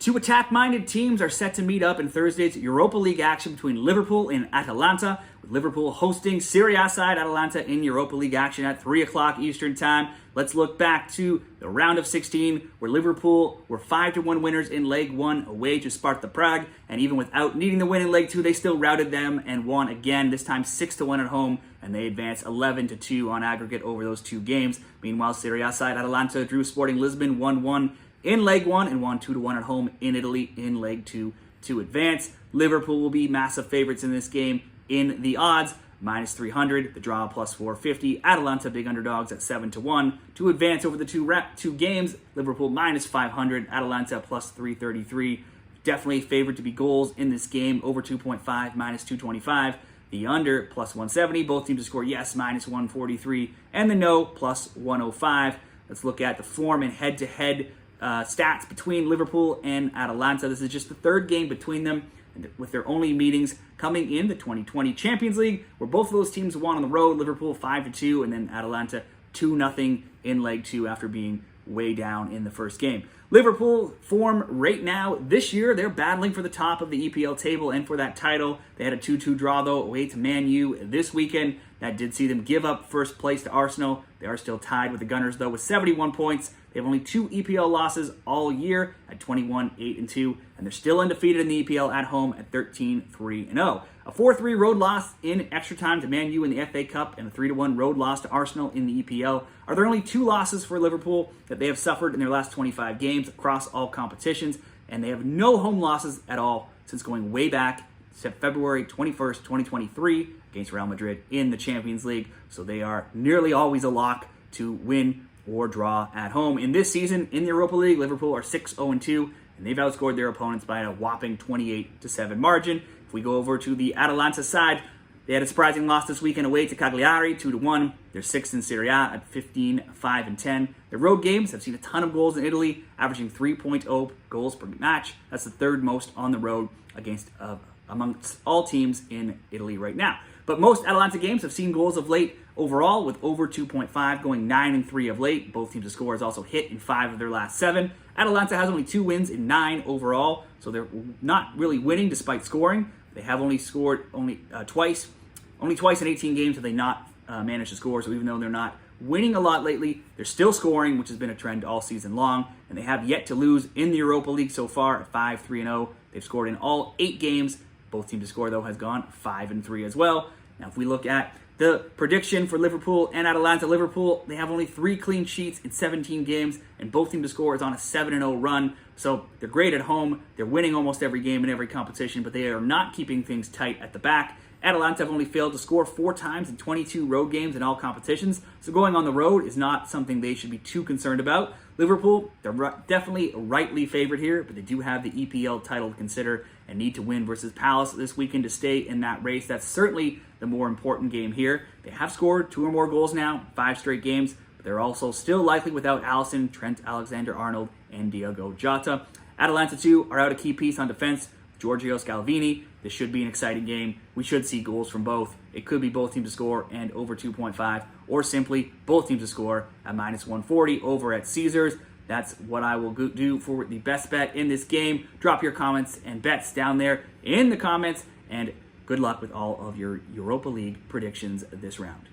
Two attack-minded teams are set to meet up in Thursday's Europa League action between Liverpool and Atalanta, with Liverpool hosting Serie A side Atalanta in Europa League action at 3 o'clock Eastern Time. Let's look back to the round of 16, where Liverpool were 5-1 winners in Leg 1 away to Sparta Prague, and even without needing the win in Leg 2, they still routed them and won again, this time 6-1 at home, and they advanced 11-2 on aggregate over those two games. Meanwhile, Serie A side Atalanta drew Sporting Lisbon 1-1 in Leg 1 and won 2-1 at home in Italy in Leg 2 to advance. Liverpool will be massive favorites in this game in the odds, minus 300, the draw plus 450. Atalanta big underdogs at 7-1 to advance over the two games. Liverpool minus 500, Atalanta plus 333. Definitely favored to be goals in this game, over 2.5, minus 225. The under plus 170, both teams to score yes, minus 143, and the no plus 105. Let's look at the form and head-to-head stats between Liverpool and Atalanta. This is just the third game between them, with their only meetings coming in the 2020 Champions League, where both of those teams won on the road. Liverpool 5-2, and then Atalanta 2-0 in Leg 2 after being way down in the first game. Liverpool form right now this year, they're battling for the top of the EPL table and for that title. They had a 2-2 draw though away to Man U this weekend. That did see them give up first place to Arsenal. They are still tied with the Gunners though with 71 points. They have only 2 EPL losses all year at 21-8-2, and they're still undefeated in the EPL at home at 13-3-0. A 4-3 road loss in extra time to Man U in the FA Cup and a 3-1 road loss to Arsenal in the EPL are their only 2 losses for Liverpool that they have suffered in their last 25 games across all competitions, and they have no home losses at all since going way back to February 21st, 2023 against Real Madrid in the Champions League. So they are nearly always a lock to win or draw at home. In this season, in the Europa League, Liverpool are 6-0-2, and they've outscored their opponents by a whopping 28-7 margin. If we go over to the Atalanta side, they had a surprising loss this weekend away to Cagliari, 2-1. They're 6th in Serie A at 15-5-10. Their road games have seen a ton of goals in Italy, averaging 3.0 goals per match. That's the third most on the road amongst all teams in Italy right now. But most Atalanta games have seen goals of late overall, with over 2.5, going 9-3 of late. Both teams to score has also hit in 5 of their last 7. Atalanta has only 2 wins in 9 overall, so they're not really winning despite scoring. They have only scored twice. Only twice in 18 games have they not managed to score, so even though they're not winning a lot lately, they're still scoring, which has been a trend all season long, and they have yet to lose in the Europa League so far at 5-3-0. They've scored in all 8 games. Both teams to score, though, has gone 5-3 as well. Now, if we look at the prediction for Liverpool and Atalanta, Liverpool, they have only 3 clean sheets in 17 games, and both teams to score is on a 7-0 run. So they're great at home. They're winning almost every game in every competition, but they are not keeping things tight at the back. Atalanta have only failed to score 4 times in 22 road games in all competitions, so going on the road is not something they should be too concerned about. Liverpool, they're definitely rightly favored here, but they do have the EPL title to consider and need to win versus Palace this weekend to stay in that race. That's certainly the more important game here. They have scored 2 or more goals now, 5 straight games, but they're also still likely without Alisson, Trent Alexander-Arnold, and Diogo Jota. Atalanta, too, are out a key piece on defense. Giorgio Scalvini. This should be an exciting game. We should see goals from both. It could be both teams to score and over 2.5, or simply both teams to score at minus 140 over at Caesars. That's what I will do for the best bet in this game. Drop your comments and bets down there in the comments, and good luck with all of your Europa League predictions this round.